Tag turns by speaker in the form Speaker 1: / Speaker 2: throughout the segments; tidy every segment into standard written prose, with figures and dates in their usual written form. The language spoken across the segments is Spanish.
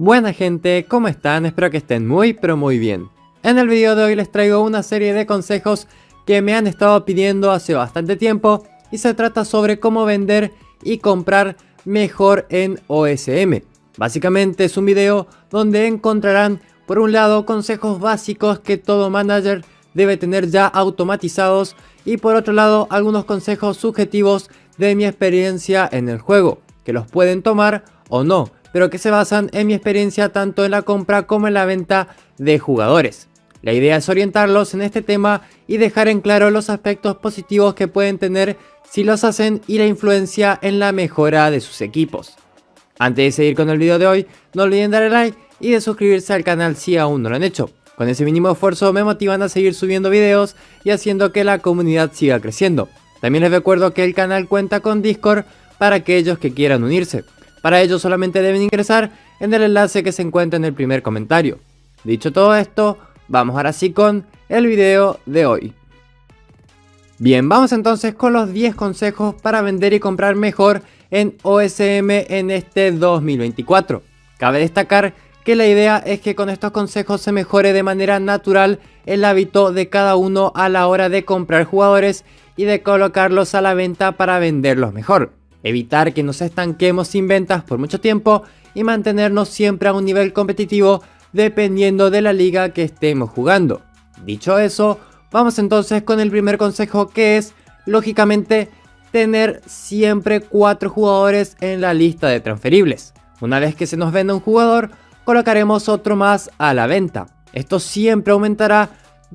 Speaker 1: Buena gente, ¿cómo están? Espero que estén muy pero muy bien. En el video de hoy les traigo una serie de consejos que me han estado pidiendo hace bastante tiempo y se trata sobre cómo vender y comprar mejor en OSM. Básicamente es un video donde encontrarán por un lado consejos básicos que todo manager debe tener ya automatizados y por otro lado algunos consejos subjetivos de mi experiencia en el juego, que los pueden tomar o no, pero que se basan en mi experiencia tanto en la compra como en la venta de jugadores. La idea es orientarlos en este tema y dejar en claro los aspectos positivos que pueden tener si los hacen y la influencia en la mejora de sus equipos. Antes de seguir con el video de hoy, no olviden darle like y de suscribirse al canal si aún no lo han hecho. Con ese mínimo esfuerzo me motivan a seguir subiendo videos y haciendo que la comunidad siga creciendo. También les recuerdo que el canal cuenta con Discord para aquellos que quieran unirse. Para ello solamente deben ingresar en el enlace que se encuentra en el primer comentario. Dicho todo esto, vamos ahora sí con el video de hoy. Bien, vamos entonces con los 10 consejos para vender y comprar mejor en OSM en este 2024. Cabe destacar que la idea es que con estos consejos se mejore de manera natural el hábito de cada uno a la hora de comprar jugadores y de colocarlos a la venta para venderlos mejor. Evitar que nos estanquemos sin ventas por mucho tiempo y mantenernos siempre a un nivel competitivo dependiendo de la liga que estemos jugando. Dicho eso, vamos entonces con el primer consejo, que es, lógicamente, tener siempre 4 jugadores en la lista de transferibles. Una vez que se nos venda un jugador, colocaremos otro más a la venta. Esto siempre aumentará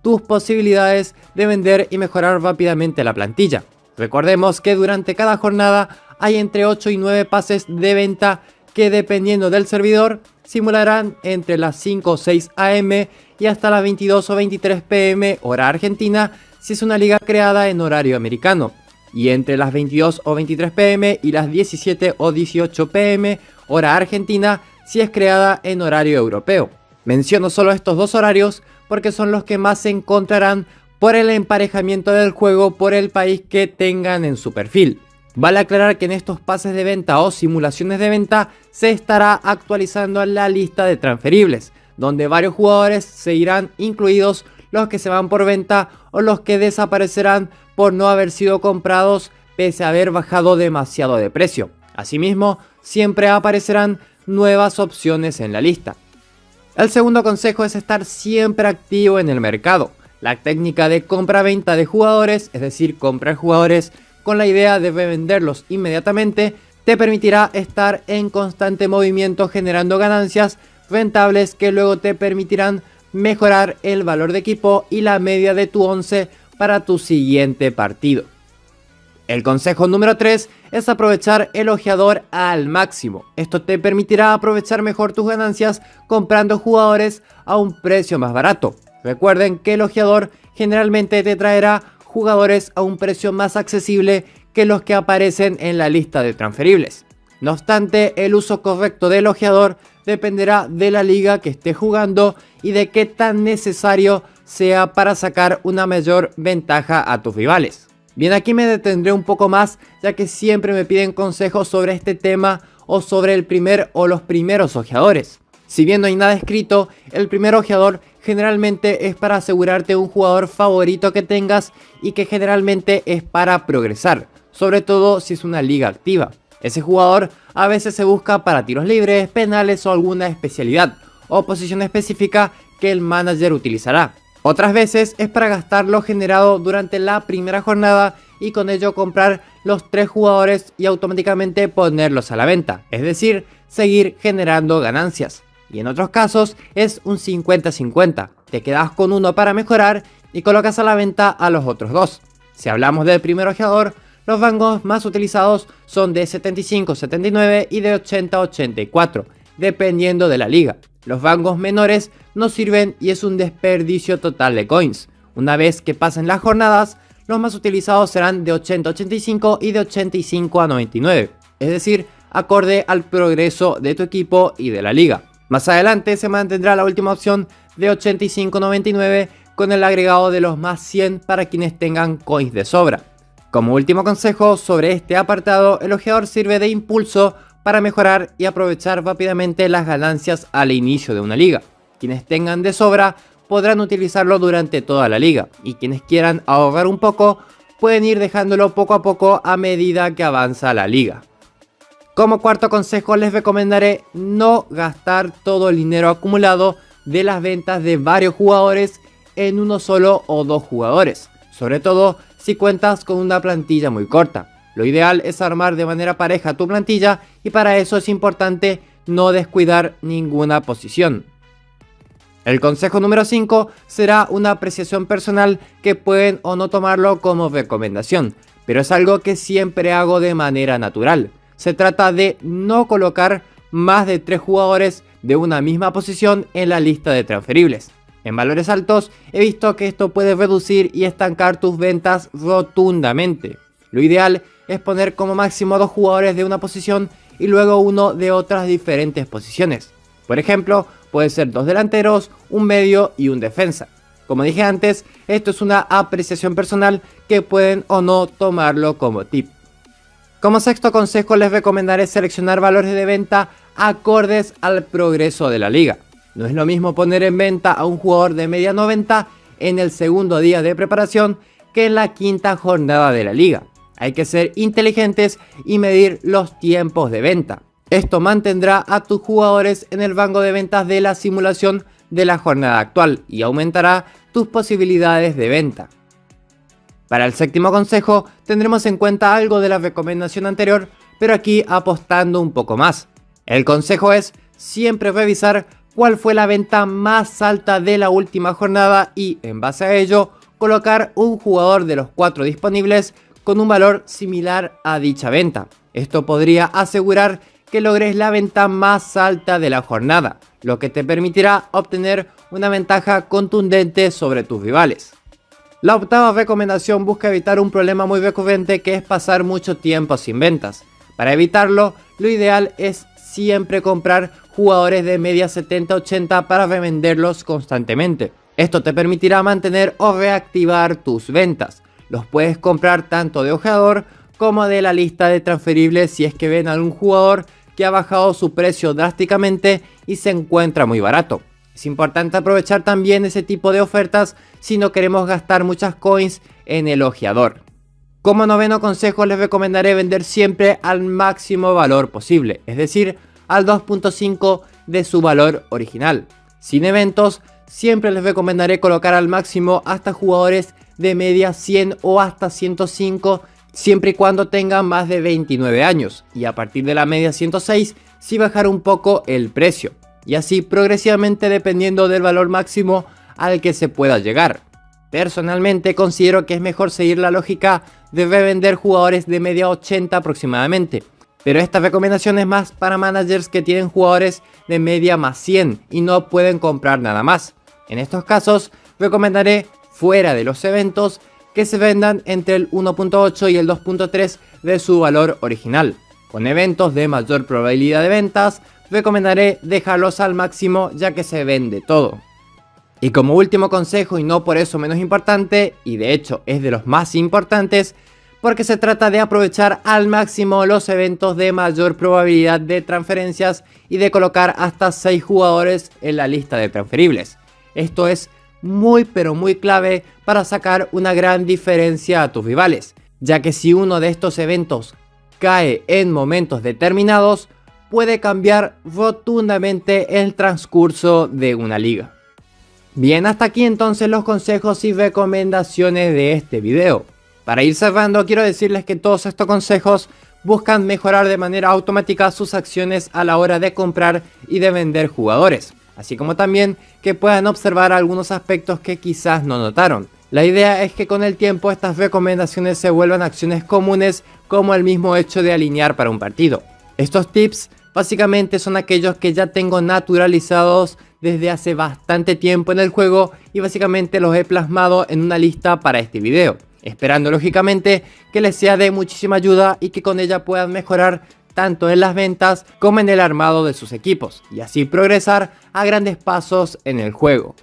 Speaker 1: tus posibilidades de vender y mejorar rápidamente la plantilla. Recordemos que durante cada jornada hay entre 8 y 9 pases de venta que, dependiendo del servidor, simularán entre las 5 o 6 am y hasta las 22 o 23 pm hora argentina si es una liga creada en horario americano, y entre las 22 o 23 pm y las 17 o 18 pm hora argentina si es creada en horario europeo. Menciono solo estos dos horarios porque son los que más se encontrarán por el emparejamiento del juego por el país que tengan en su perfil. Vale aclarar que en estos pases de venta o simulaciones de venta se estará actualizando la lista de transferibles, donde varios jugadores se irán incluidos, los que se van por venta o los que desaparecerán por no haber sido comprados pese a haber bajado demasiado de precio. Asimismo, siempre aparecerán nuevas opciones en la lista. El segundo consejo es estar siempre activo en el mercado. La técnica de compra-venta de jugadores, es decir, comprar jugadores con la idea de revenderlos inmediatamente, te permitirá estar en constante movimiento generando ganancias rentables que luego te permitirán mejorar el valor de equipo y la media de tu 11 para tu siguiente partido. El consejo número 3 es aprovechar el ojeador al máximo. Esto te permitirá aprovechar mejor tus ganancias comprando jugadores a un precio más barato. Recuerden que el ojeador generalmente te traerá jugadores a un precio más accesible que los que aparecen en la lista de transferibles. No obstante, el uso correcto del ojeador dependerá de la liga que estés jugando y de qué tan necesario sea para sacar una mayor ventaja a tus rivales. Bien, aquí me detendré un poco más, ya que siempre me piden consejos sobre este tema o sobre el primer o los primeros ojeadores. Si bien no hay nada escrito, el primer ojeador generalmente es para asegurarte un jugador favorito que tengas y que generalmente es para progresar, sobre todo si es una liga activa. Ese jugador a veces se busca para tiros libres, penales o alguna especialidad o posición específica que el manager utilizará. Otras veces es para gastar lo generado durante la primera jornada y con ello comprar los 3 jugadores y automáticamente ponerlos a la venta, es decir, seguir generando ganancias. Y en otros casos es un 50-50, te quedas con uno para mejorar y colocas a la venta a los otros 2. Si hablamos del primer ojeador, los rangos más utilizados son de 75-79 y de 80-84, dependiendo de la liga. Los rangos menores no sirven y es un desperdicio total de coins. Una vez que pasen las jornadas, los más utilizados serán de 80-85 y de 85-99, es decir, acorde al progreso de tu equipo y de la liga. Más adelante se mantendrá la última opción de 85-99 con el agregado de los más 100 para quienes tengan coins de sobra. Como último consejo sobre este apartado, el ojeador sirve de impulso para mejorar y aprovechar rápidamente las ganancias al inicio de una liga. Quienes tengan de sobra podrán utilizarlo durante toda la liga, y quienes quieran ahorrar un poco pueden ir dejándolo poco a poco a medida que avanza la liga. Como cuarto consejo les recomendaré no gastar todo el dinero acumulado de las ventas de varios jugadores en uno solo o dos jugadores, sobre todo si cuentas con una plantilla muy corta. Lo ideal es armar de manera pareja tu plantilla, y para eso es importante no descuidar ninguna posición. El consejo número 5 será una apreciación personal que pueden o no tomarlo como recomendación, pero es algo que siempre hago de manera natural. Se trata de no colocar más de 3 jugadores de una misma posición en la lista de transferibles. En valores altos he visto que esto puede reducir y estancar tus ventas rotundamente. Lo ideal es poner como máximo 2 jugadores de una posición y luego uno de otras diferentes posiciones. Por ejemplo, puede ser 2 delanteros, un medio y un defensa. Como dije antes, esto es una apreciación personal que pueden o no tomarlo como tip. Como sexto consejo les recomendaré seleccionar valores de venta acordes al progreso de la liga. No es lo mismo poner en venta a un jugador de media 90 en el segundo día de preparación que en la quinta jornada de la liga. Hay que ser inteligentes y medir los tiempos de venta. Esto mantendrá a tus jugadores en el rango de ventas de la simulación de la jornada actual y aumentará tus posibilidades de venta. Para el séptimo consejo tendremos en cuenta algo de la recomendación anterior, pero aquí apostando un poco más. El consejo es siempre revisar cuál fue la venta más alta de la última jornada y, en base a ello, colocar un jugador de los 4 disponibles con un valor similar a dicha venta. Esto podría asegurar que logres la venta más alta de la jornada, lo que te permitirá obtener una ventaja contundente sobre tus rivales. La octava recomendación busca evitar un problema muy recurrente, que es pasar mucho tiempo sin ventas. Para evitarlo, lo ideal es siempre comprar jugadores de media 70-80 para revenderlos constantemente. Esto te permitirá mantener o reactivar tus ventas. Los puedes comprar tanto de ojeador como de la lista de transferibles si es que ven algún jugador que ha bajado su precio drásticamente y se encuentra muy barato. Es importante aprovechar también ese tipo de ofertas si no queremos gastar muchas coins en el ojeador. Como noveno consejo les recomendaré vender siempre al máximo valor posible, es decir, al 2.5 de su valor original. Sin eventos, siempre les recomendaré colocar al máximo hasta jugadores de media 100 o hasta 105, siempre y cuando tengan más de 29 años, y a partir de la media 106 sí bajar un poco el precio, y así progresivamente dependiendo del valor máximo al que se pueda llegar. Personalmente considero que es mejor seguir la lógica de revender jugadores de media 80 aproximadamente, pero esta recomendación es más para managers que tienen jugadores de media más 100 y no pueden comprar nada más. En estos casos recomendaré, fuera de los eventos, que se vendan entre el 1.8 y el 2.3 de su valor original. Con eventos de mayor probabilidad de ventas, recomendaré dejarlos al máximo, ya que se vende todo. Y como último consejo, y no por eso menos importante, y de hecho es de los más importantes, porque se trata de aprovechar al máximo los eventos de mayor probabilidad de transferencias y de colocar hasta 6 jugadores en la lista de transferibles. Esto es muy pero muy clave para sacar una gran diferencia a tus rivales, ya que si uno de estos eventos cae en momentos determinados, puede cambiar rotundamente el transcurso de una liga. Bien, hasta aquí entonces los consejos y recomendaciones de este video. Para ir cerrando, quiero decirles que todos estos consejos buscan mejorar de manera automática sus acciones a la hora de comprar y de vender jugadores, así como también que puedan observar algunos aspectos que quizás no notaron. La idea es que con el tiempo estas recomendaciones se vuelvan acciones comunes, como el mismo hecho de alinear para un partido. Estos tips básicamente son aquellos que ya tengo naturalizados desde hace bastante tiempo en el juego y básicamente los he plasmado en una lista para este video, esperando lógicamente que les sea de muchísima ayuda y que con ella puedan mejorar tanto en las ventas como en el armado de sus equipos y así progresar a grandes pasos en el juego.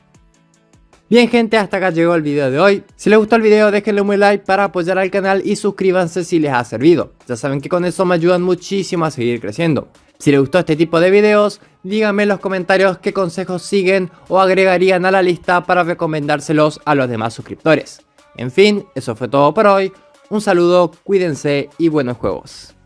Speaker 1: Bien gente, hasta acá llegó el video de hoy. Si les gustó el video déjenle un buen like para apoyar al canal y suscríbanse si les ha servido. Ya saben que con eso me ayudan muchísimo a seguir creciendo. Si les gustó este tipo de videos, díganme en los comentarios qué consejos siguen o agregarían a la lista para recomendárselos a los demás suscriptores. En fin, eso fue todo por hoy. Un saludo, cuídense y buenos juegos.